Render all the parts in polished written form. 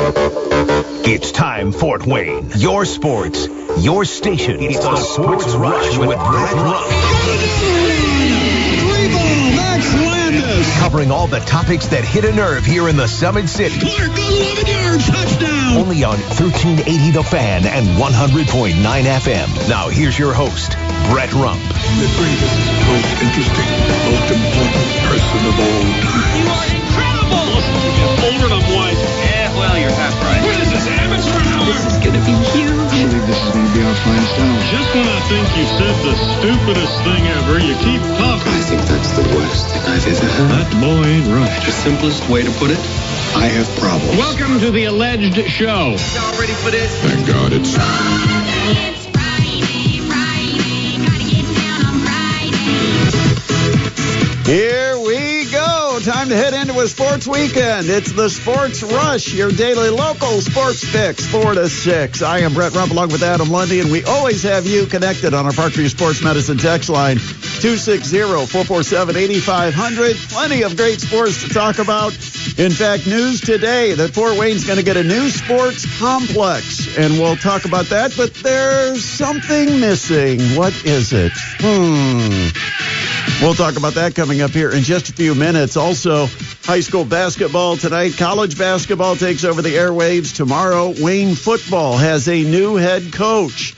It's time, Fort Wayne. Your sports, your station. It's the Sports Rush with Brett Rump. Max Landis. Covering all the topics that hit a nerve here in the Summit City. Clark goes 11 yards, touchdown. Only on 1380 The Fan and 100.9 FM. Now here's your host, Brett Rump. The greatest, most interesting, most important person of all time. You are incredible. Listen to you. Older than white. Yeah, well, you're half right. What is this, amateur hour? This is going to be huge. I believe this is going to be our finest hour. Just when I think you said the stupidest thing ever, you keep talking. I think that's the worst thing I've ever heard. That boy ain't right. The simplest way to put it, I have problems. Welcome to the alleged show. Y'all ready for this? Thank God it's... It's Friday, gotta get down on Friday. Here we go. Time to head into a sports weekend. It's the Sports Rush, your daily local sports fix, 4 to 6. I am Brett Rump along with Adam Lundy, and we always have you connected on our Parkview Sports Medicine text line, 260-447-8500. Plenty of great sports to talk about. In fact, news today that Fort Wayne's going to get a new sports complex, and we'll talk about that, but there's something missing. What is it? We'll talk about that coming up here in just a few minutes. Also, high school basketball tonight. College basketball takes over the airwaves tomorrow. Wayne football has a new head coach.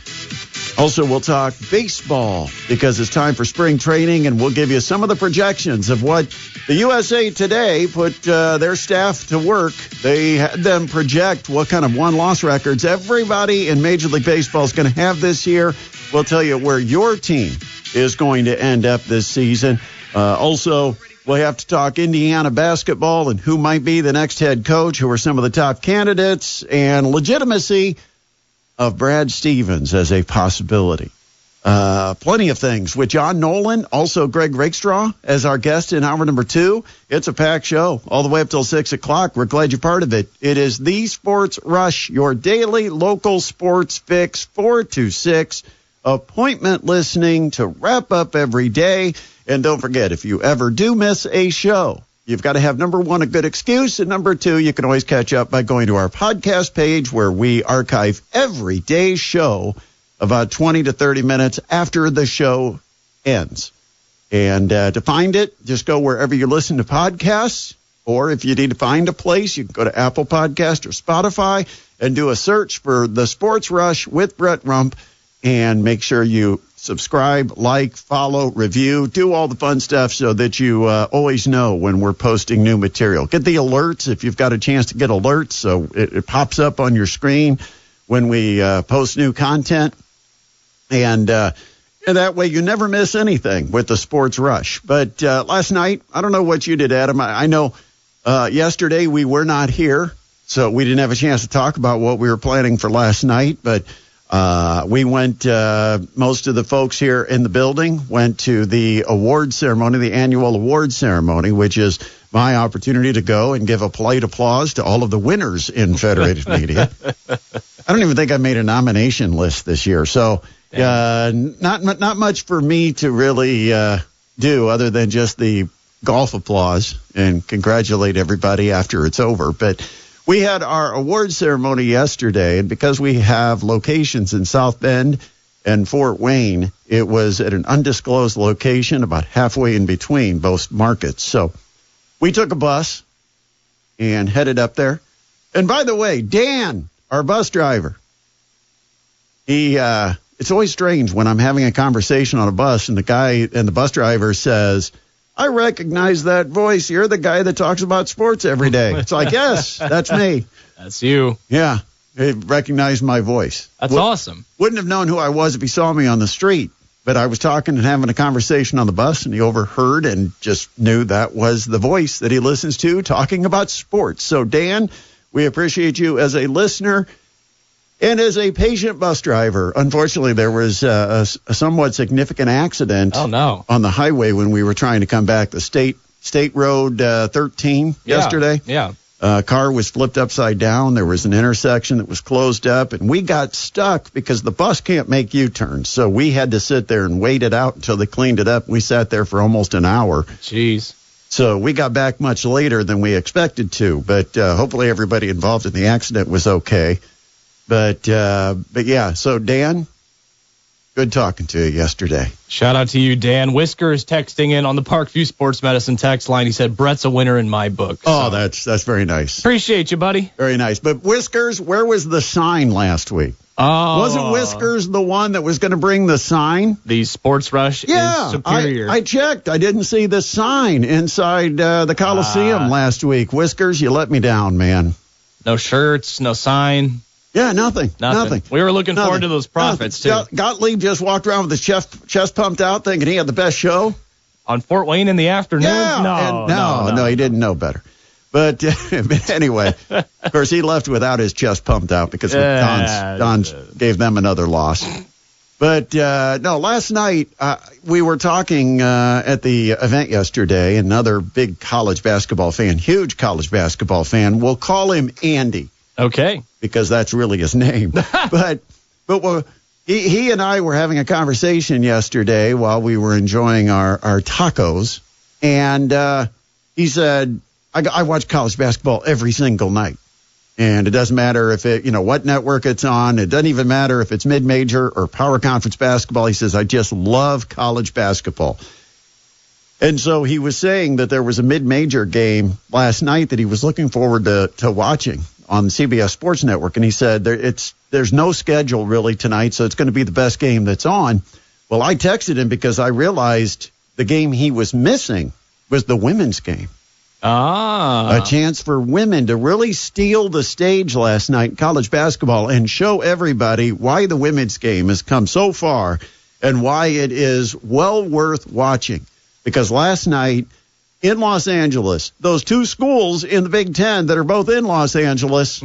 Also, we'll talk baseball because it's time for spring training, and we'll give you some of the projections of what the USA Today put their staff to work. They had them project what kind of one-loss records everybody in Major League Baseball is going to have this year. We'll tell you where your team is going to end up this season. Also, we'll have to talk Indiana basketball and who might be the next head coach, who are some of the top candidates, and legitimacy of Brad Stevens as a possibility. Plenty of things with John Nolan, also Greg Rakestraw as our guest in hour number 2. It's a packed show all the way up till 6 o'clock. We're glad you're part of it. It is the Sports Rush, your daily local sports fix, 4 to 6. Appointment listening to wrap up every day. And don't forget, if you ever do miss a show, you've got to have, number one, a good excuse, and number two, you can always catch up by going to our podcast page where we archive every day's show about 20 to 30 minutes after the show ends. And to find it, just go wherever you listen to podcasts, or if you need to find a place, you can go to Apple Podcast or Spotify and do a search for The Sports Rush with Brett Rump. And make sure you subscribe, like, follow, review, do all the fun stuff so that you always know when we're posting new material. Get the alerts if you've got a chance to get alerts, so it pops up on your screen when we post new content. And that way you never miss anything with the Sports Rush. But last night, I don't know what you did, Adam. I know yesterday we were not here, so we didn't have a chance to talk about what we were planning for last night, but we went, most of the folks here in the building went to the award ceremony, the annual award ceremony, which is my opportunity to go and give a polite applause to all of the winners in Federated Media. I don't even think I made a nomination list this year. So, not much for me to really, do other than just the golf applause and congratulate everybody after it's over. But we had our award ceremony yesterday, and because we have locations in South Bend and Fort Wayne, it was at an undisclosed location about halfway in between both markets. So we took a bus and headed up there. And by the way, Dan, our bus driver, it's always strange when I'm having a conversation on a bus and the bus driver says, I recognize that voice. You're the guy that talks about sports every day. It's like, yes, that's me. That's you. Yeah. He recognized my voice. That's awesome. Wouldn't have known who I was if he saw me on the street. But I was talking and having a conversation on the bus, and he overheard and just knew that was the voice that he listens to talking about sports. So, Dan, we appreciate you as a listener. And as a patient bus driver, unfortunately, there was a somewhat significant accident on the highway when we were trying to come back. The State Road 13 yesterday. Yeah. Car was flipped upside down. There was an intersection that was closed up, and we got stuck because the bus can't make U-turns. So we had to sit there and wait it out until they cleaned it up. We sat there for almost an hour. Jeez. So we got back much later than we expected to, but hopefully everybody involved in the accident was okay. But yeah, so Dan, good talking to you yesterday. Shout out to you, Dan. Whiskers texting in on the Parkview Sports Medicine text line. He said, Brett's a winner in my book. Oh, that's very nice. Appreciate you, buddy. Very nice. But Whiskers, where was the sign last week? Oh. Wasn't Whiskers the one that was going to bring the sign? The Sports Rush is superior. I checked. I didn't see the sign inside the Coliseum last week. Whiskers, you let me down, man. No shirts, no sign. Yeah, nothing. We were looking forward to those profits, too. Gottlieb just walked around with his chest pumped out thinking he had the best show. On Fort Wayne in the afternoon? Yeah. No, he didn't know better. But anyway, of course, he left without his chest pumped out because Don's gave them another loss. But, no, last night we were talking at the event yesterday, another big college basketball fan, huge college basketball fan. We'll call him Andy. Okay. Because that's really his name. but he and I were having a conversation yesterday while we were enjoying our tacos. And he said, I watch college basketball every single night. And it doesn't matter if what network it's on. It doesn't even matter if it's mid-major or power conference basketball. He says, I just love college basketball. And so he was saying that there was a mid-major game last night that he was looking forward to watching on the CBS Sports Network. And he said there's no schedule really tonight, so it's going to be the best game that's on. Well, I texted him because I realized the game he was missing was the women's game. A chance for women to really steal the stage last night in college basketball and show everybody why the women's game has come so far and why it is well worth watching. Because last night in Los Angeles, those two schools in the Big Ten that are both in Los Angeles,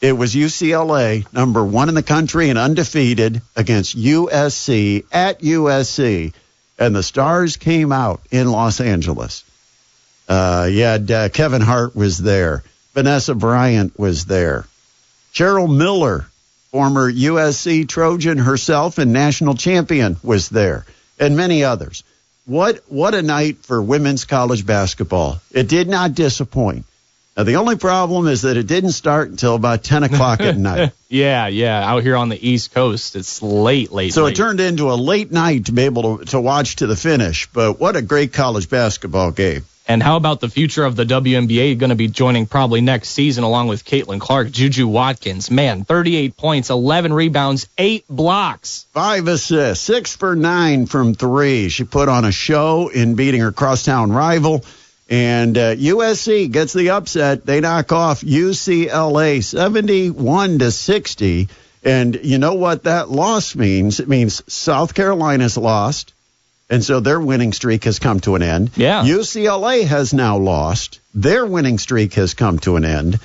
it was UCLA, number one in the country and undefeated, against USC at USC. And the Stars came out in Los Angeles. Kevin Hart was there. Vanessa Bryant was there. Cheryl Miller, former USC Trojan herself and national champion, was there. And many others. What a night for women's college basketball. It did not disappoint. Now, the only problem is that it didn't start until about 10 o'clock at night. Yeah. Out here on the East Coast, it's late. So it turned into a late night to be able to watch to the finish. But what a great college basketball game. And how about the future of the WNBA going to be joining probably next season along with Caitlin Clark, Juju Watkins. Man, 38 points, 11 rebounds, 8 blocks. 5 assists, 6 for 9 from 3. She put on a show in beating her crosstown rival. And USC gets the upset. They knock off UCLA 71-60. And you know what that loss means? It means South Carolina's lost. And so their winning streak has come to an end. Yeah. UCLA has now lost. Their winning streak has come to an end.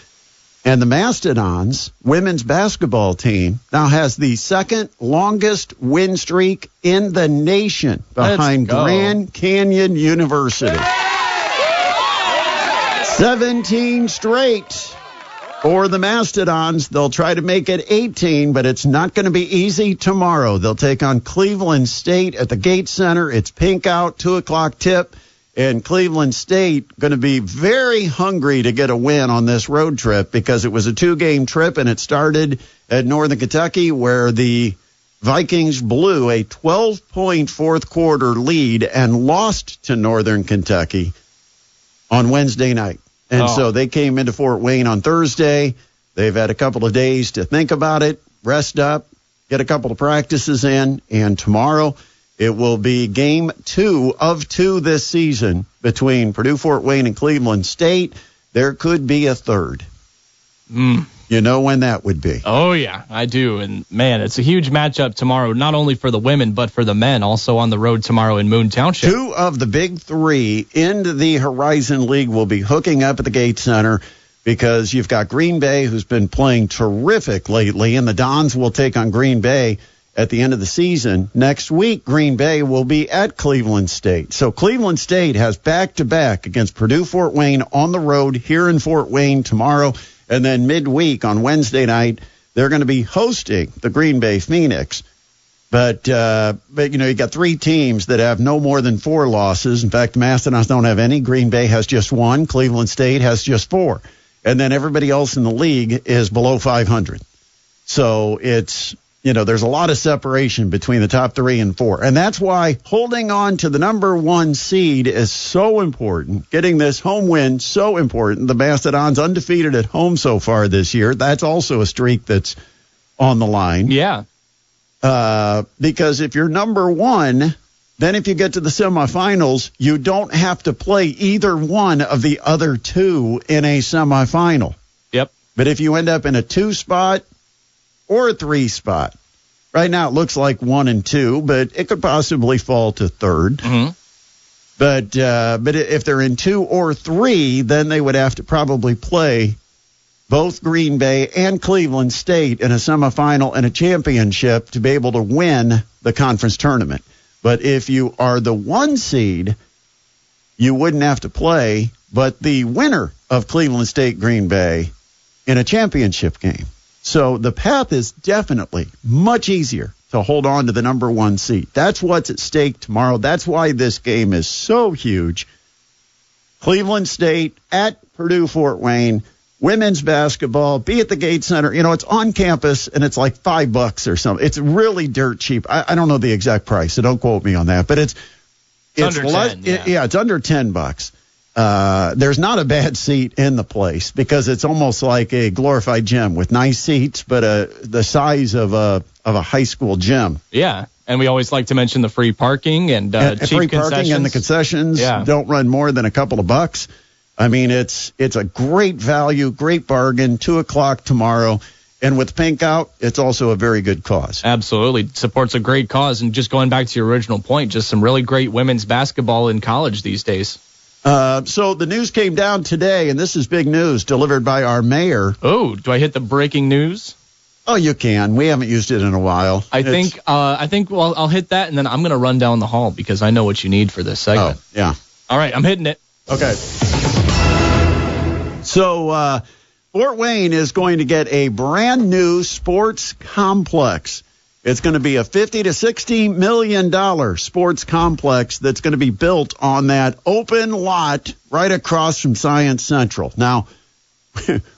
And the Mastodons women's basketball team now has the second longest win streak in the nation behind Grand Canyon University. 17 straight for the Mastodons. They'll try to make it 18, but it's not going to be easy tomorrow. They'll take on Cleveland State at the Gates Center. It's pink out, 2 o'clock tip, and Cleveland State going to be very hungry to get a win on this road trip because it was a 2-game trip, and it started at Northern Kentucky where the Vikings blew a 12-point fourth quarter lead and lost to Northern Kentucky on Wednesday night. And so they came into Fort Wayne on Thursday. They've had a couple of days to think about it, rest up, get a couple of practices in, and tomorrow it will be game 2 of 2 this season between Purdue, Fort Wayne, and Cleveland State. There could be a third. You know when that would be. Oh, yeah, I do. And, man, it's a huge matchup tomorrow, not only for the women, but for the men, also on the road tomorrow in Moon Township. 2 of the big 3 in the Horizon League will be hooking up at the Gates Center because you've got Green Bay, who's been playing terrific lately, and the Dons will take on Green Bay at the end of the season. Next week, Green Bay will be at Cleveland State. So Cleveland State has back-to-back against Purdue, Fort Wayne on the road here in Fort Wayne tomorrow. And then midweek on Wednesday night, they're going to be hosting the Green Bay Phoenix. But you got three teams that have no more than 4 losses. In fact, the Mastodons don't have any. Green Bay has just 1. Cleveland State has just 4. And then everybody else in the league is below 500. So it's, there's a lot of separation between the top 3 and 4. And that's why holding on to the number 1 seed is so important. Getting this home win so important. The Mastodons undefeated at home so far this year. That's also a streak that's on the line. Yeah. Because if you're number 1, then if you get to the semifinals, you don't have to play either one of the other 2 in a semifinal. Yep. But if you end up in a 2 spot or a 3 spot, right now it looks like 1 and 2, but it could possibly fall to 3rd. Mm-hmm. But if they're in 2 or 3, then they would have to probably play both Green Bay and Cleveland State in a semifinal and a championship to be able to win the conference tournament. But if you are the 1 seed, you wouldn't have to play, but the winner of Cleveland State Green Bay in a championship game. So the path is definitely much easier to hold on to the number 1 seed. That's what's at stake tomorrow. That's why this game is so huge. Cleveland State at Purdue Fort Wayne. Women's basketball, be at the Gate Center. It's on campus, and it's like $5 or something. It's really dirt cheap. I don't know the exact price, so don't quote me on that. But it's under 10. It's under $10. There's not a bad seat in the place because it's almost like a glorified gym with nice seats, but the size of a high school gym. Yeah. And we always like to mention the free parking and cheap free concessions. Parking and the concessions don't run more than a couple of bucks. I mean, it's a great value, great bargain, 2 o'clock tomorrow. And with Pink out, it's also a very good cause. Absolutely. Supports a great cause. And just going back to your original point, just some really great women's basketball in college these days. So the news came down today, and this is big news delivered by our mayor. Oh, do I hit the breaking news? Oh, you can. We haven't used it in a while. I think I'll hit that, and then I'm going to run down the hall because I know what you need for this segment. Oh, yeah. All right, I'm hitting it. Okay. So Fort Wayne is going to get a brand new sports complex. It's going to be a $50 to $60 million sports complex that's going to be built on that open lot right across from Science Central. Now,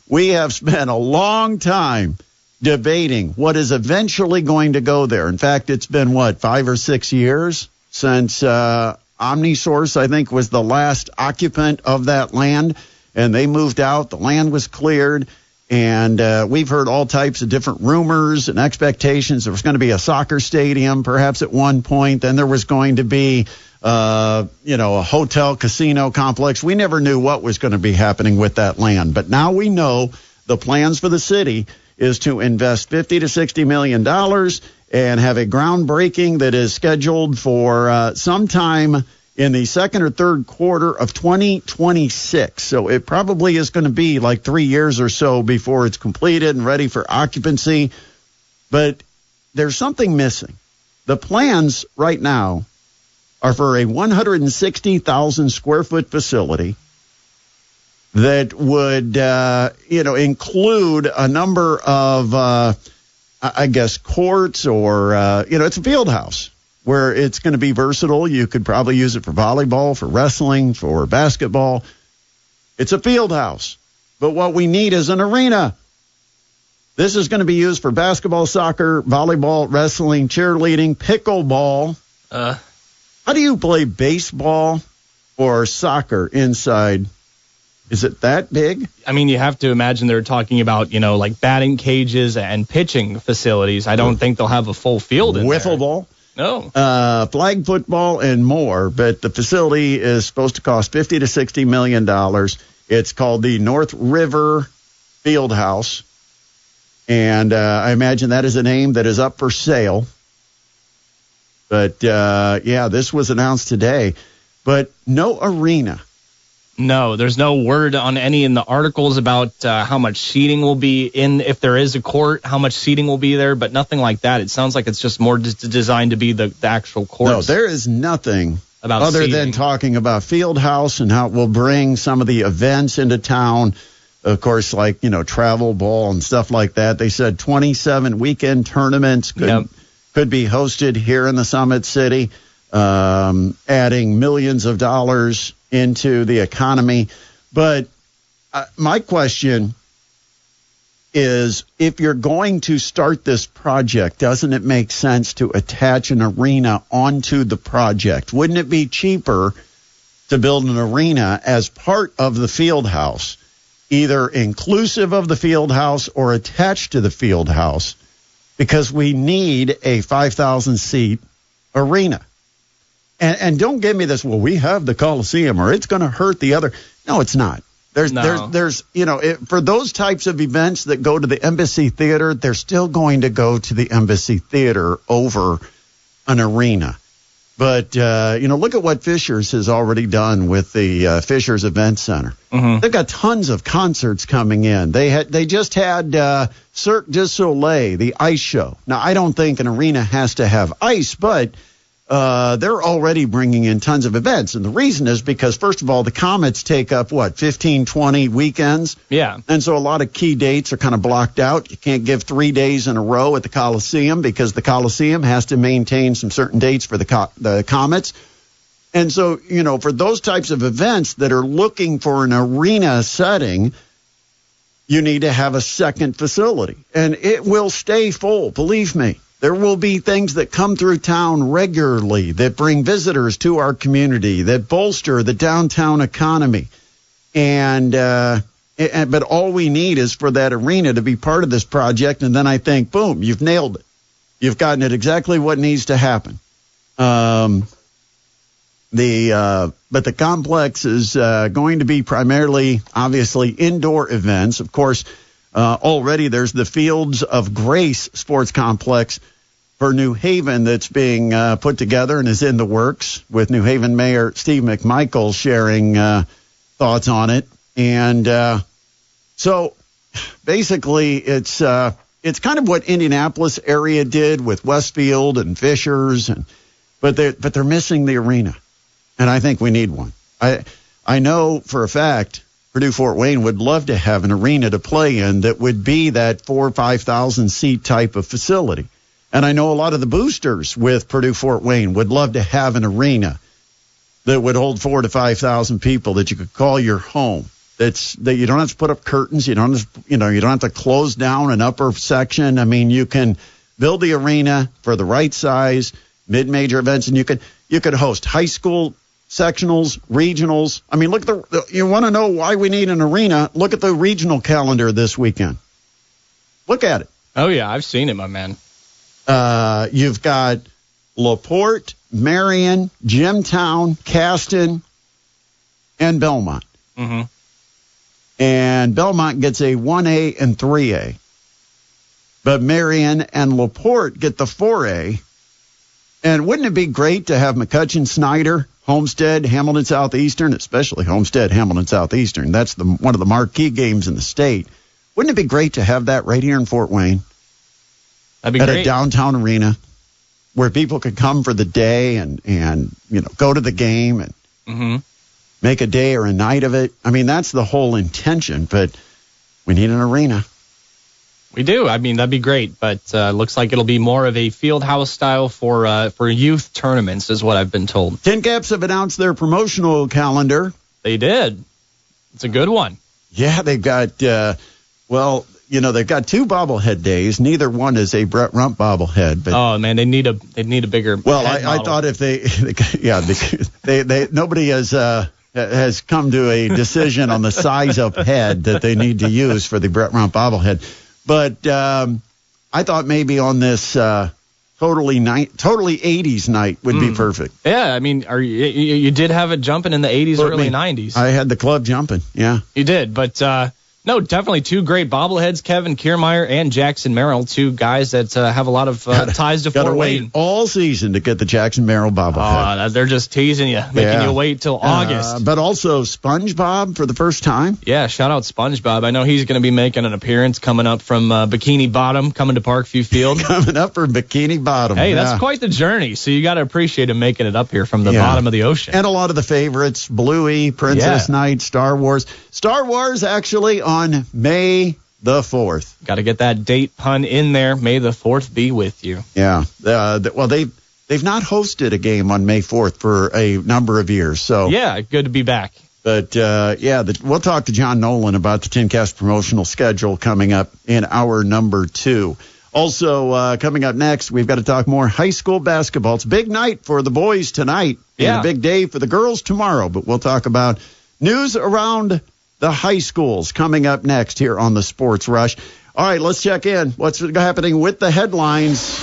we have spent a long time debating what is eventually going to go there. In fact, it's been, 5 or 6 years since Omnisource, I think, was the last occupant of that land. And they moved out. The land was cleared. And we've heard all types of different rumors and expectations. There was going to be a soccer stadium, perhaps at one point. Then there was going to be, a hotel casino complex. We never knew what was going to be happening with that land. But now we know the plans for the city is to invest $50 to $60 million and have a groundbreaking that is scheduled for sometime in the second or third quarter of 2026. So it probably is going to be like 3 years or so before it's completed and ready for occupancy. But there's something missing. The plans right now are for a 160,000 square foot facility that would, include a number of, courts or, it's a field house where it's going to be versatile. You could probably use it for volleyball, for wrestling, for basketball. It's a field house. But what we need is an arena. This is going to be used for basketball, soccer, volleyball, wrestling, cheerleading, pickleball. How do you play baseball or soccer inside? Is it that big? I mean, you have to imagine they're talking about, like batting cages and pitching facilities. I don't think they'll have a full field in there. Wiffle ball? No. Flag football and more, but the facility is supposed to cost $50 to $60 million. It's called the North River Fieldhouse, and I imagine that is a name that is up for sale. But, this was announced today, but no arena. No, there's no word on any in the articles about how much seating will be in, if there is a court, how much seating will be there, but nothing like that. It sounds like it's just more designed to be the actual courts. No, there is nothing about other seating. than talking about field house and how it will bring some of the events into town. Of course, like, travel ball and stuff like that. They said 27 weekend tournaments could be hosted here in the Summit City, adding millions of dollars into the economy. But my question is, if you're going to start this project, doesn't it make sense to attach an arena onto the project? Wouldn't it be cheaper to build an arena as part of the field house, either inclusive of the field house or attached to the field house? Because we need a 5,000-seat arena. And don't give me this, well, we have the Coliseum, or it's going to hurt the other. No, it's not. There's for those types of events that go to the Embassy Theater, they're still going to go to the Embassy Theater over an arena. But, look at what Fishers has already done with the Fishers Event Center. Mm-hmm. They've got tons of concerts coming in. They just had Cirque du Soleil, the ice show. Now, I don't think an arena has to have ice, but they're already bringing in tons of events. And the reason is because, first of all, the Comets take up, 15, 20 weekends? Yeah. And so a lot of key dates are kind of blocked out. You can't give 3 days in a row at the Coliseum because the Coliseum has to maintain some certain dates for the Comets. And so, for those types of events that are looking for an arena setting, you need to have a second facility. And it will stay full, believe me. There will be things that come through town regularly that bring visitors to our community, that bolster the downtown economy. But all we need is for that arena to be part of this project, and then I think, boom, you've nailed it. You've gotten it exactly what needs to happen. But the complex is going to be primarily, obviously, indoor events. Of course, already there's the Fields of Grace Sports Complex for New Haven that's being put together and is in the works, with New Haven Mayor Steve McMichael sharing thoughts on it. And so basically it's kind of what Indianapolis area did with Westfield and Fishers, but they're missing the arena. And I think we need one. I know for a fact Purdue Fort Wayne would love to have an arena to play in that would be that 4,000 or 5,000 seat type of facility. And I know a lot of the boosters with Purdue Fort Wayne would love to have an arena that would hold 4,000 to 5,000 people that you could call your home. That you don't have to put up curtains. You don't have to close down an upper section. I mean, you can build the arena for the right size, mid-major events, and you could host high school sectionals, regionals. I mean, look at you want to know why we need an arena? Look at the regional calendar this weekend. Look at it. Oh yeah, I've seen it, my man. You've got LaPorte, Marion, Jimtown, Caston, and Belmont. Mm-hmm. And Belmont gets a 1A and 3A. But Marion and LaPorte get the 4A. And wouldn't it be great to have McCutcheon, Snyder, Homestead, Hamilton Southeastern, especially Homestead, Hamilton Southeastern? That's one of the marquee games in the state. Wouldn't it be great to have that right here in Fort Wayne? That'd be at great. A downtown arena where people could come for the day and go to the game and mm-hmm. make a day or a night of it. I mean, that's the whole intention, but we need an arena. We do. I mean, that'd be great, but looks like it'll be more of a field house style for youth tournaments, is what I've been told. Tin Caps have announced their promotional calendar. They did. It's a good one. Yeah, they've got, they've got 2 bobblehead days. Neither one is a Brett Rump bobblehead. But, oh man, they need a bigger. Well, I thought if nobody has come to a decision on the size of head that they need to use for the Brett Rump bobblehead. But I thought maybe on this totally 80s night would be perfect. Yeah, I mean, you did have it jumping in the 80s, early 90s. I had the club jumping, yeah. You did, but no, definitely 2 great bobbleheads, Kevin Kiermaier and Jackson Merrill, 2 guys that have a lot of ties to Fort Wayne. All season to get the Jackson Merrill bobblehead. They're just teasing you, making you wait till August. But also SpongeBob for the first time. Yeah, shout out SpongeBob. I know he's going to be making an appearance coming up from Bikini Bottom, coming to Parkview Field. Coming up from Bikini Bottom. Hey, that's quite the journey, so you got to appreciate him making it up here from the bottom of the ocean. And a lot of the favorites, Bluey, Princess Knight, Star Wars. Star Wars actually on May the 4th. Got to get that date pun in there. May the 4th be with you. Yeah. Well, they've not hosted a game on May 4th for a number of years. So Yeah, good to be back. But, we'll talk to John Nolan about the TinCast promotional schedule coming up in hour number 2. Also, coming up next, we've got to talk more high school basketball. It's a big night for the boys tonight and a big day for the girls tomorrow. But we'll talk about news around the high schools coming up next here on the Sports Rush. All right, let's check in. What's happening with the headlines?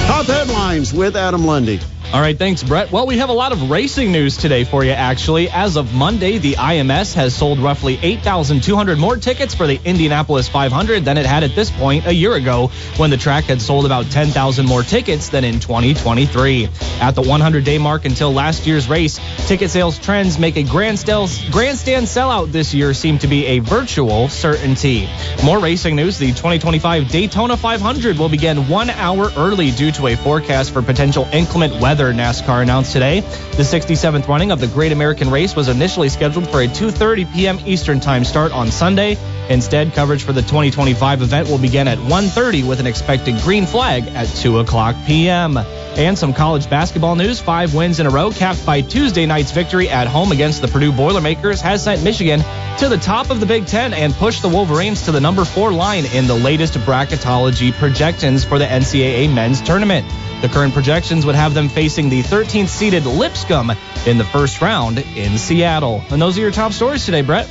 Top headlines with Adam Lundy. All right, thanks, Brett. Well, we have a lot of racing news today for you, actually. As of Monday, the IMS has sold roughly 8,200 more tickets for the Indianapolis 500 than it had at this point a year ago, when the track had sold about 10,000 more tickets than in 2023. At the 100-day mark until last year's race, ticket sales trends make a grandstand sellout this year seem to be a virtual certainty. More racing news. The 2025 Daytona 500 will begin 1 hour early due to a forecast for potential inclement weather, NASCAR announced today. The 67th running of the Great American Race was initially scheduled for a 2:30 p.m. Eastern Time start on Sunday. Instead, coverage for the 2025 event will begin at 1:30 with an expected green flag at 2 o'clock p.m. And some college basketball news. 5 wins in a row, capped by Tuesday night's victory at home against the Purdue Boilermakers, has sent Michigan to the top of the Big Ten and pushed the Wolverines to the number 4 line in the latest bracketology projections for the NCAA men's tournament. The current projections would have them facing the 13th-seeded Lipscomb in the first round in Seattle. And those are your top stories today, Brett.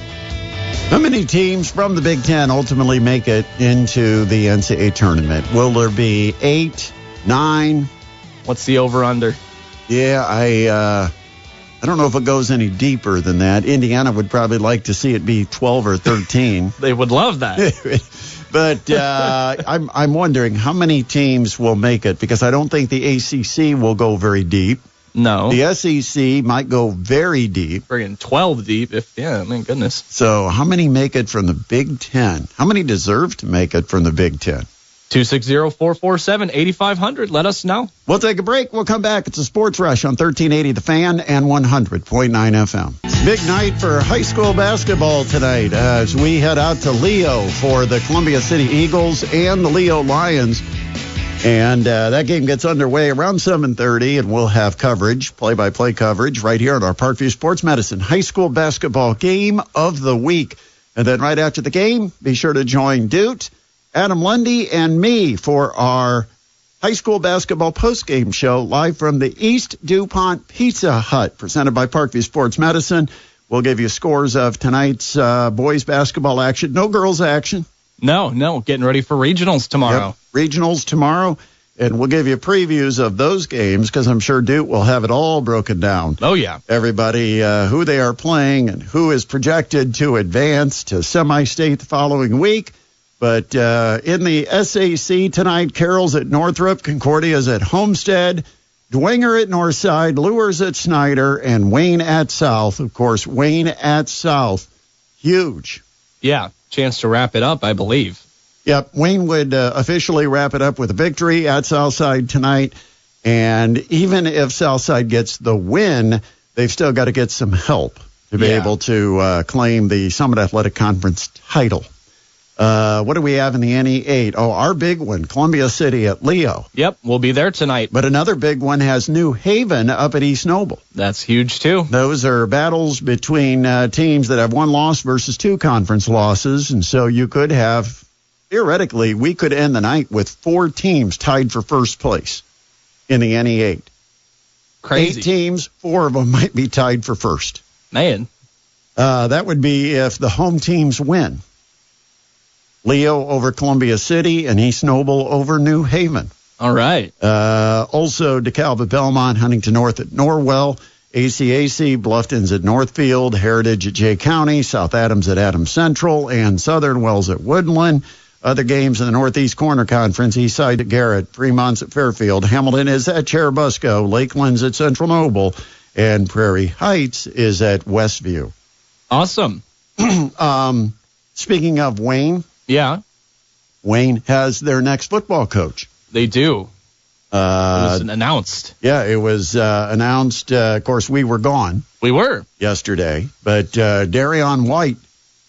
How many teams from the Big Ten ultimately make it into the NCAA tournament? Will there be 8, 9? What's the over-under? Yeah, I don't know if it goes any deeper than that. Indiana would probably like to see it be 12 or 13. They would love that. But I'm wondering how many teams will make it, because I don't think the ACC will go very deep. No. The SEC might go very deep. Friggin' 12 deep, my goodness. So how many make it from the Big Ten? How many deserve to make it from the Big Ten? 260-447-8500. Let us know. We'll take a break. We'll come back. It's a Sports Rush on 1380 The Fan and 100.9 FM. Big night for high school basketball tonight as we head out to Leo for the Columbia City Eagles and the Leo Lions. And that game gets underway around 7:30, and we'll have coverage, play-by-play coverage, right here on our Parkview Sports Medicine high school basketball game of the week. And then right after the game, be sure to join Doot, Adam Lundy, and me for our high school basketball postgame show live from the East DuPont Pizza Hut, presented by Parkview Sports Medicine. We'll give you scores of tonight's boys basketball action. No girls action. No. Getting ready for regionals tomorrow. Yep, regionals tomorrow. And we'll give you previews of those games because I'm sure Duke will have it all broken down. Oh, yeah. Everybody, who they are playing and who is projected to advance to semi-state the following week. But in the SAC tonight, Carroll's at Northrop, Concordia's at Homestead, Dwenger at Northside, Lures at Snyder, and Wayne at South. Of course, Wayne at South, huge. Yeah, chance to wrap it up, I believe. Yep, Wayne would officially wrap it up with a victory at Southside tonight. And even if Southside gets the win, they've still got to get some help to be able to claim the Summit Athletic Conference title. What do we have in the NE8? Oh, our big one, Columbia City at Leo. Yep, we'll be there tonight. But another big one has New Haven up at East Noble. That's huge, too. Those are battles between teams that have 1 loss versus 2 conference losses. And so you could have, theoretically, we could end the night with 4 teams tied for first place in the NE8. Crazy. 8 teams, 4 of them might be tied for first. Man. That would be if the home teams win. Leo over Columbia City and East Noble over New Haven. All right. Also, DeKalb at Belmont, Huntington North at Norwell, ACAC, Bluffton's at Northfield, Heritage at Jay County, South Adams at Adams Central, and Southern Wells at Woodland. Other games in the Northeast Corner Conference, Eastside at Garrett, Fremont's at Fairfield, Hamilton is at Cherubusco, Lakeland's at Central Noble, and Prairie Heights is at Westview. Awesome. Speaking of Wayne. Yeah. Wayne has their next football coach. They do. It was announced. Yeah, it was announced. Of course, we were gone. We were. Yesterday. But Darion White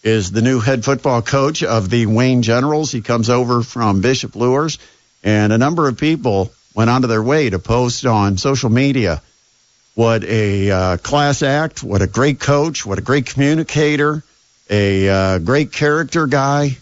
is the new head football coach of the Wayne Generals. He comes over from Bishop Luers, and a number of people went out of their way to post on social media what a class act, what a great coach, what a great communicator, a great character guy,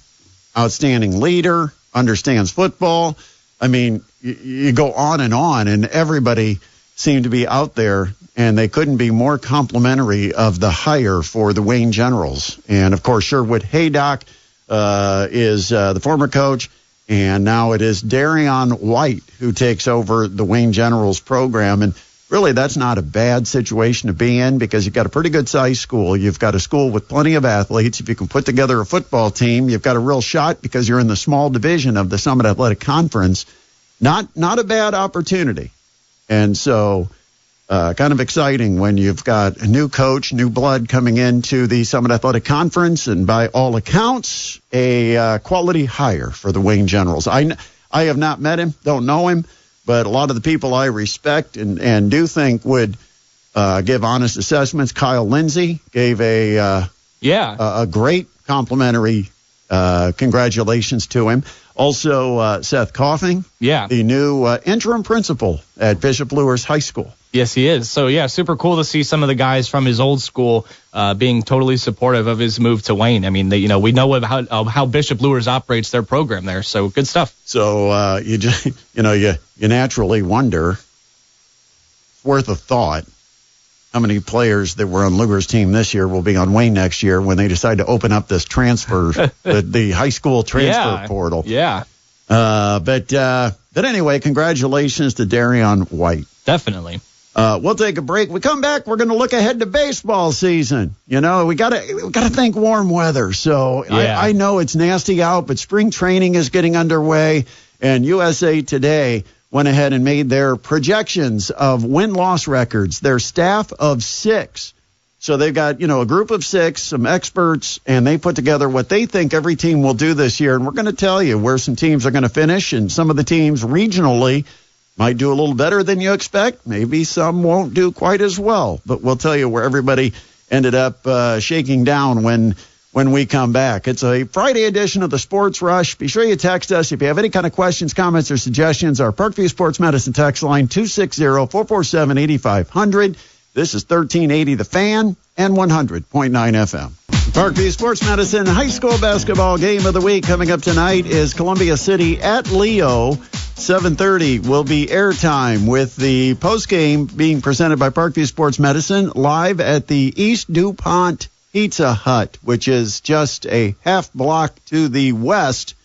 outstanding leader, understands football. I mean, you go on, and everybody seemed to be out there, and they couldn't be more complimentary of the hire for the Wayne Generals. And, of course, Sherwood Haydock is the former coach, and now it is Darion White who takes over the Wayne Generals program. And really, that's not a bad situation to be in because you've got a pretty good-sized school. You've got a school with plenty of athletes. If you can put together a football team, you've got a real shot because you're in the small division of the Summit Athletic Conference. Not a bad opportunity. And so kind of exciting when you've got a new coach, new blood coming into the Summit Athletic Conference, and by all accounts, a quality hire for the Wayne Generals. I have not met him, don't know him, but a lot of the people I respect and do think would give honest assessments. Kyle Lindsay gave a great complimentary congratulations to him. Also, Seth Coughing, the new interim principal at Bishop Luers High School. Yes, he is. So, yeah, super cool to see some of the guys from his old school being totally supportive of his move to Wayne. I mean, we know how Bishop Luers operates their program there, so good stuff. So you just, you naturally wonder, worth a thought, how many players that were on Luers' team this year will be on Wayne next year when they decide to open up this transfer, the high school transfer portal. Yeah. But anyway, congratulations to Darion White. Definitely. We'll take a break. We come back. We're going to look ahead to baseball season. We gotta think warm weather. So I know it's nasty out, but spring training is getting underway, and USA Today went ahead and made their projections of win-loss records. Their staff of 6. So they've got, a group of 6, some experts, and they put together what they think every team will do this year. And we're going to tell you where some teams are going to finish, and some of the teams regionally might do a little better than you expect. Maybe some won't do quite as well. But we'll tell you where everybody ended up shaking down when we come back. It's a Friday edition of the Sports Rush. Be sure you text us if you have any kind of questions, comments, or suggestions. Our Parkview Sports Medicine text line, 260-447-8500. This is 1380 The Fan and 100.9 FM. Parkview Sports Medicine high school basketball game of the week coming up tonight is Columbia City at Leo. 7:30 will be airtime with the postgame being presented by Parkview Sports Medicine live at the East DuPont Pizza Hut, which is just a half block to the west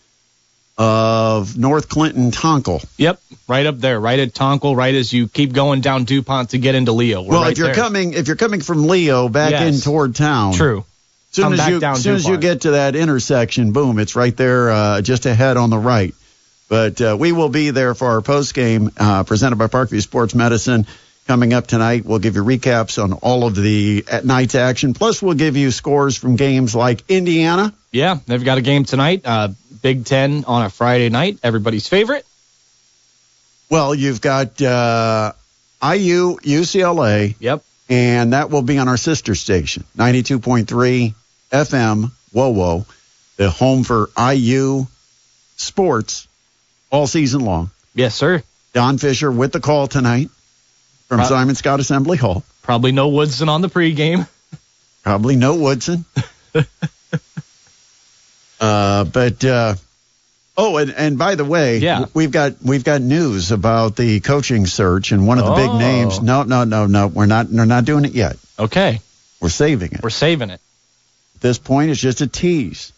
of North Clinton Tonkel. Yep, right up there, right at Tonkel, right as you keep going down DuPont to get into Leo. If you're coming from Leo back in toward town. True. As soon as you get to that intersection, boom, it's right there just ahead on the right. But we will be there for our postgame presented by Parkview Sports Medicine. Coming up tonight, we'll give you recaps on all of the night's action. Plus, we'll give you scores from games like Indiana. Yeah, they've got a game tonight, Big Ten on a Friday night, everybody's favorite. Well, you've got IU, UCLA. Yep. And that will be on our sister station, 92.3 FM, WOWO, the home for IU sports all season long. Yes, sir. Don Fisher with the call tonight from Simon Scott Assembly Hall. Probably no Woodson on the pregame. Probably no Woodson. And by the way, we've got news about the coaching search, and one of the big names. No, we're not doing it yet. Okay, we're saving it. At this point, it's just a tease.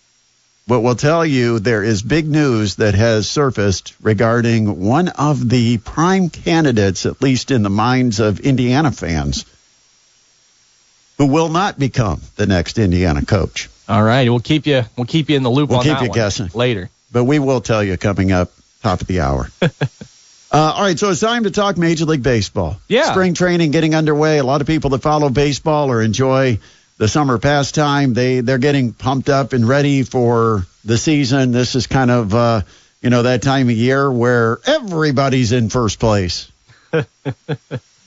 But we'll tell you there is big news that has surfaced regarding one of the prime candidates, at least in the minds of Indiana fans, who will not become the next Indiana coach. All right, we'll keep you in the loop on that one. We'll keep you guessing later. But we will tell you coming up top of the hour. All right, so it's time to talk Major League Baseball. Yeah. Spring training getting underway. A lot of people that follow baseball or enjoy the summer pastime, they're getting pumped up and ready for the season. This is kind of, that time of year where everybody's in first place.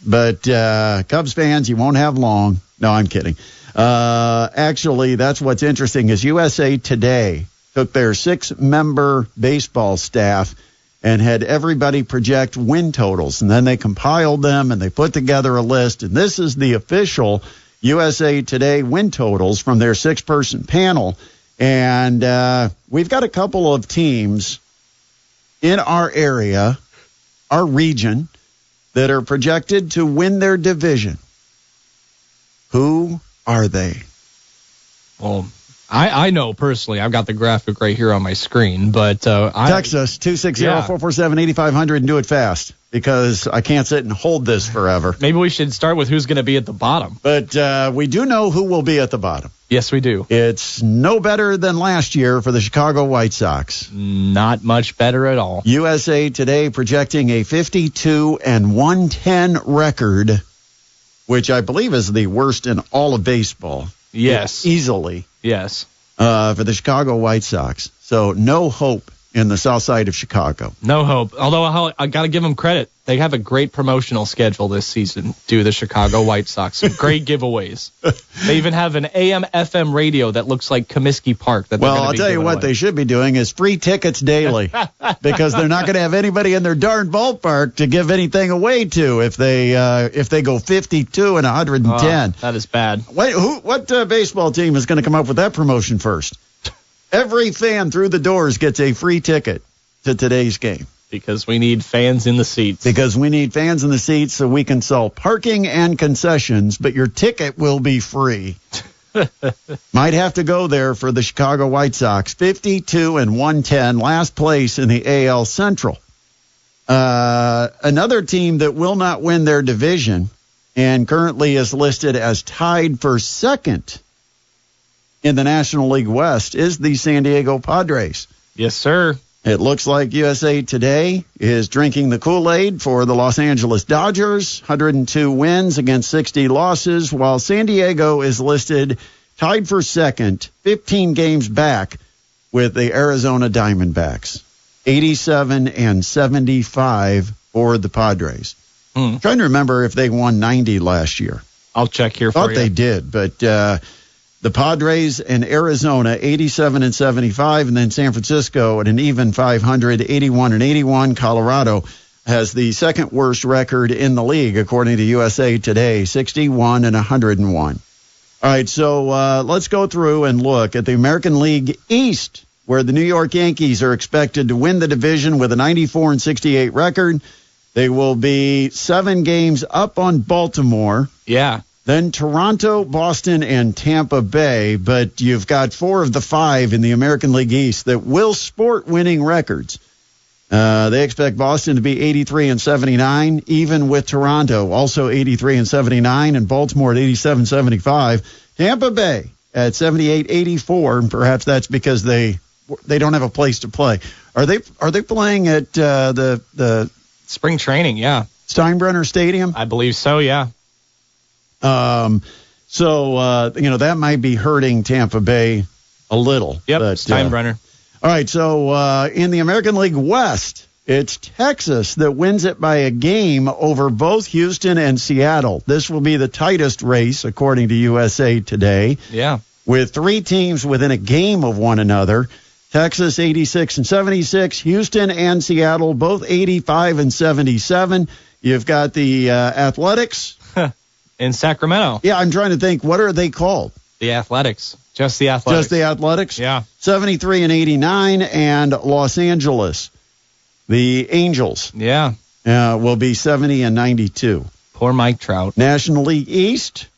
But Cubs fans, you won't have long. No, I'm kidding. Actually, that's what's interesting is USA Today took their 6-member baseball staff and had everybody project win totals. And then they compiled them and they put together a list. And this is the official USA Today win totals from their 6-person panel. And we've got a couple of teams in our area, our region, that are projected to win their division. Who are they? Well, I know personally. I've got the graphic right here on my screen, but text us 260-447-8500 and do it fast because I can't sit and hold this forever. Maybe we should start with who's going to be at the bottom. But we do know who will be at the bottom. Yes, we do. It's no better than last year for the Chicago White Sox. Not much better at all. USA Today projecting a 52-110 record, which I believe is the worst in all of baseball. Yes. Easily. Yes. For the Chicago White Sox. So no hope in the south side of Chicago. No hope. Although I got to give them credit. They have a great promotional schedule this season due to the Chicago White Sox. Some great giveaways. They even have an AM/FM radio that looks like Comiskey Park. Well, I'll tell you what they should be doing is free tickets daily because they're not going to have anybody in their darn ballpark to give anything away to if they go 52 and 110. Oh, that is bad. What baseball team is going to come up with that promotion first? Every fan through the doors gets a free ticket to today's game. Because we need fans in the seats. Because we need fans in the seats so we can sell parking and concessions, but your ticket will be free. Might have to go there for the Chicago White Sox. 52-110, last place in the AL Central. Another team that will not win their division and currently is listed as tied for second in the National League West is the San Diego Padres. Yes, sir. It looks like USA Today is drinking the Kool-Aid for the Los Angeles Dodgers, 102 wins against 60 losses, while San Diego is listed tied for second, 15 games back with the Arizona Diamondbacks, 87-75 for the Padres. Trying to remember if they won 90 last year. I'll check here for you. Thought they did, but the Padres and Arizona, 87-75, and then San Francisco at an even 500, 81-81. Colorado has the second worst record in the league, according to USA Today, 61-101. All right, so let's go through and look at the American League East, where the New York Yankees are expected to win the division with a 94-68 record. They will be 7 games up on Baltimore. Yeah. Then Toronto, Boston, and Tampa Bay, but you've got 4 of the 5 in the American League East that will sport winning records. They expect Boston to be 83-79, even with Toronto also 83-79, and Baltimore at 87-75. Tampa Bay at 78-84, and perhaps that's because they don't have a place to play. Are they playing at the spring training? Yeah, Steinbrenner Stadium. I believe so. Yeah. That might be hurting Tampa Bay a little. Yep, but, Steinbrenner. All right, so in the American League West, it's Texas that wins it by a game over both Houston and Seattle. This will be the tightest race, according to USA Today. Yeah. With 3 teams within a game of one another. Texas 86-76, Houston and Seattle both 85-77. You've got the Athletics. In Sacramento. Yeah, I'm trying to think. What are they called? The Athletics. Just the Athletics. Just the Athletics? Yeah. 73-89, and Los Angeles, the Angels. Yeah. Will be 70-92. Poor Mike Trout. National League East,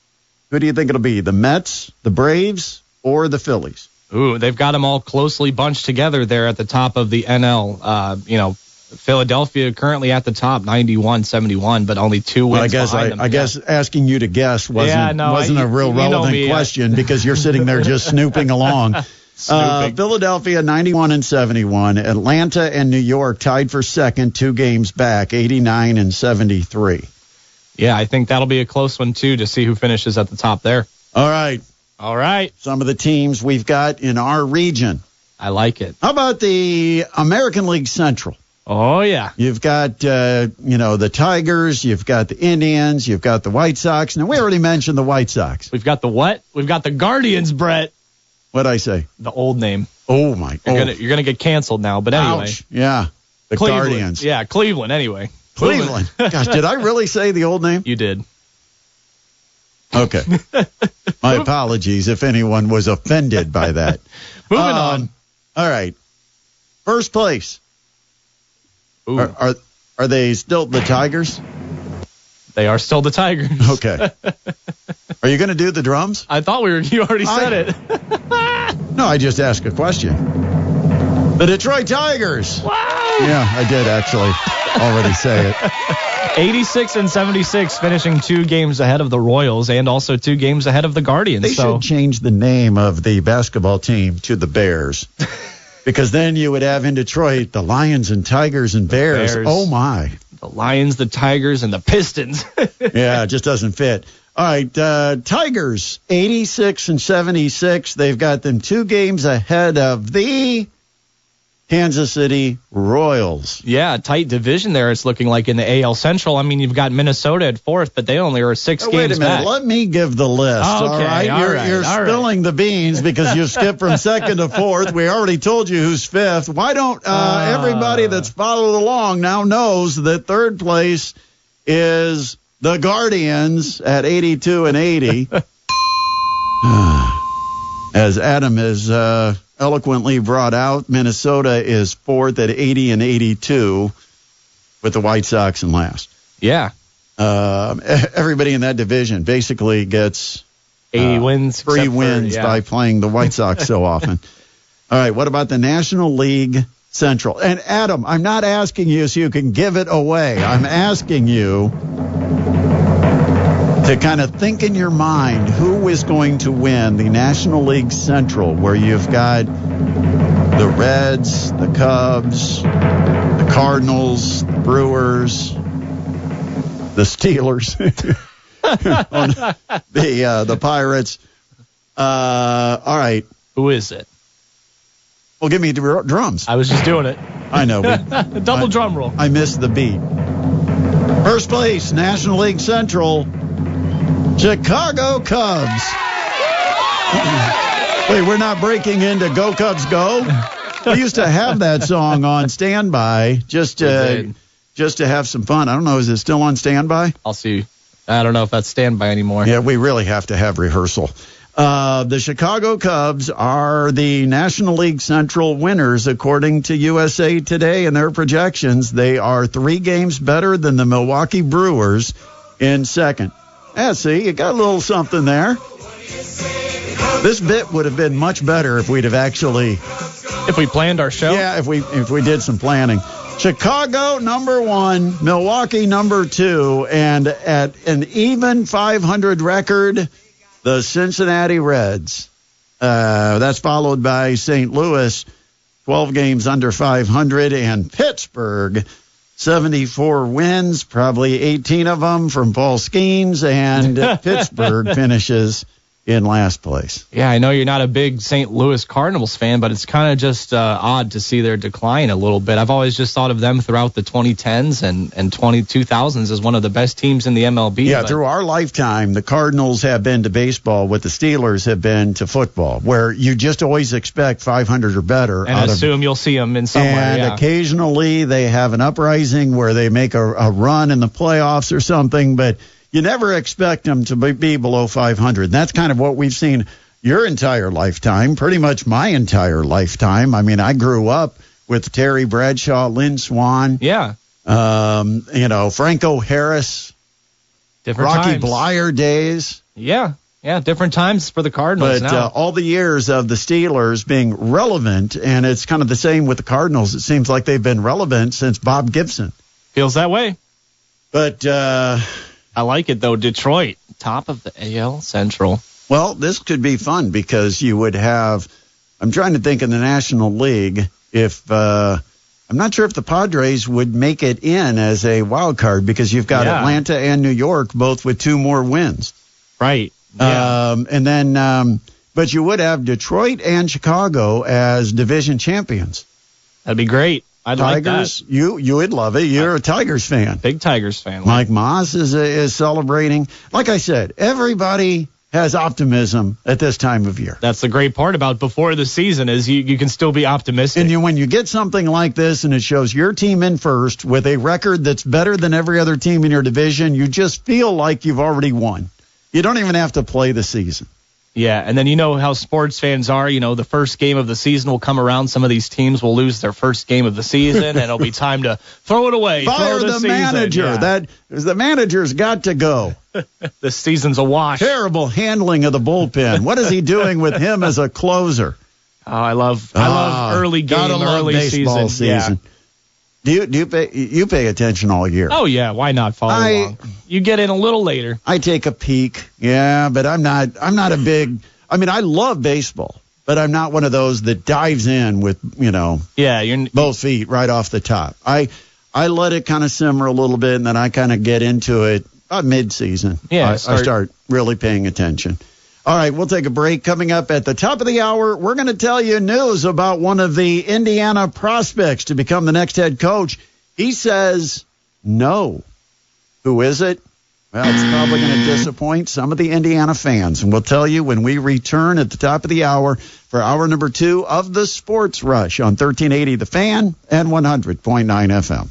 who do you think it'll be? The Mets, the Braves, or the Phillies? Ooh, they've got them all closely bunched together there at the top of the NL. Philadelphia currently at the top, 91-71, but only 2 wins behind them. I guess asking you to guess wasn't a real relevant question because you're sitting there just snooping along. Philadelphia 91-71, Atlanta and New York tied for second, 2 games back, 89-73. Yeah, I think that'll be a close one too to see who finishes at the top there. All right. Some of the teams we've got in our region. I like it. How about the American League Central? Oh, yeah. You've got, the Tigers. You've got the Indians. You've got the White Sox. Now, we already mentioned the White Sox. We've got the what? We've got the Guardians, Brett. What'd I say? The old name. Oh, my God. You're gonna get canceled now, but anyway. Ouch. Yeah. The Cleveland. Guardians. Yeah, Cleveland, anyway. Cleveland. Gosh, did I really say the old name? You did. Okay. My apologies if anyone was offended by that. Moving on. All right. First place. Ooh. Are they still the Tigers? They are still the Tigers. Okay. Are you going to do the drums? I thought you already said it. No, I just asked a question. The Detroit Tigers. Wow. Yeah, I did actually already say it. 86 and 76, finishing 2 games ahead of the Royals and also 2 games ahead of the Guardians. They should change the name of the basketball team to the Bears. Because then you would have in Detroit the Lions and Tigers and Bears. Oh, my. The Lions, the Tigers, and the Pistons. Yeah, it just doesn't fit. All right, Tigers, 86 and 76. They've got them 2 games ahead of the Kansas City Royals. Yeah, tight division there. It's looking like in the AL Central. I mean, you've got Minnesota at 4th, but they only are 6 games Wait a minute. back. Let me give the list. Okay, all right? You're spilling the beans because you skipped from 2nd to 4th. We already told you who's 5th. Why don't everybody that's followed along now knows that 3rd place is the Guardians at 82 and 80. As Adam has eloquently brought out, Minnesota is 4th at 80 and 82 with the White Sox in last. Yeah. Everybody in that division basically gets 80 wins. Free wins by playing the White Sox so often. All right, what about the National League Central? And Adam, I'm not asking you so you can give it away. I'm asking you to kind of think in your mind who is going to win the National League Central, where you've got the Reds, the Cubs, the Cardinals, the Brewers, the Steelers, the Pirates. All right. Who is it? Well, give me drums. I was just doing it. I know. Double drum roll. I missed the beat. First place, National League Central, Chicago Cubs. Wait, we're not breaking into Go Cubs Go? We used to have that song on standby just to have some fun. I don't know, is it still on standby? I'll see. I don't know if that's standby anymore. Yeah, we really have to have rehearsal. The Chicago Cubs are the National League Central winners, according to USA Today and their projections. They are 3 games better than the Milwaukee Brewers in second. Yeah, see, you got a little something there. This bit would have been much better if we'd have actually... If we planned our show? Yeah, if we did some planning. Chicago, number 1, Milwaukee, number 2, and at an even 500 record, the Cincinnati Reds. That's followed by St. Louis, 12 games under 500, and Pittsburgh, 74 wins, probably 18 of them from Paul Skeens, and Pittsburgh finishes in last place. Yeah, I know you're not a big St. Louis Cardinals fan, but it's kind of just odd to see their decline a little bit. I've always just thought of them throughout the 2010s and 2000s as one of the best teams in the MLB. Yeah, through our lifetime, the Cardinals have been to baseball what the Steelers have been to football, where you just always expect 500 or better. And assume you'll see them in somewhere. And occasionally they have an uprising where they make a run in the playoffs or something, but you never expect them to be below 500. And that's kind of what we've seen your entire lifetime, pretty much my entire lifetime. I mean, I grew up with Terry Bradshaw, Lynn Swann. Yeah. Franco Harris. Different Rocky times. Blyer days. Yeah. Yeah, different times for the Cardinals but, now. all the years of the Steelers being relevant, and it's kind of the same with the Cardinals. It seems like they've been relevant since Bob Gibson. Feels that way. But... I like it, though. Detroit, top of the AL Central. Well, this could be fun because you would have, I'm trying to think in the National League, if, I'm not sure if the Padres would make it in as a wild card because you've got Atlanta and New York both with 2 more wins. Right. Yeah. And then, but you would have Detroit and Chicago as division champions. That'd be great. I'd like Tigers, that. you would love it. You're a Tigers fan. Big Tigers fan. Mike Moss is celebrating. Like I said, everybody has optimism at this time of year. That's the great part about before the season is you can still be optimistic. And when you get something like this and it shows your team in first with a record that's better than every other team in your division, you just feel like you've already won. You don't even have to play the season. Yeah, and then you know how sports fans are. You know, the first game of the season will come around. Some of these teams will lose their first game of the season, and it'll be time to throw it away. Fire throw the season. manager. Yeah. The manager's got to go. This season's a wash. Terrible handling of the bullpen. What is he doing with him as a closer? Oh, I love early game, gotta love early baseball season. Yeah. Do you pay attention all year? Oh yeah, why not follow along? You get in a little later. I take a peek. Yeah, but I'm not a big. I mean, I love baseball, but I'm not one of those that dives in with you're both feet right off the top. I let it kind of simmer a little bit, and then I kind of get into it about mid-season. Yeah, I start really paying attention. All right, we'll take a break. Coming up at the top of the hour, we're going to tell you news about one of the Indiana prospects to become the next head coach. He says no. Who is it? Well, it's probably going to disappoint some of the Indiana fans. And we'll tell you when we return at the top of the hour for hour number 2 of the Sports Rush on 1380 The Fan and 100.9 FM.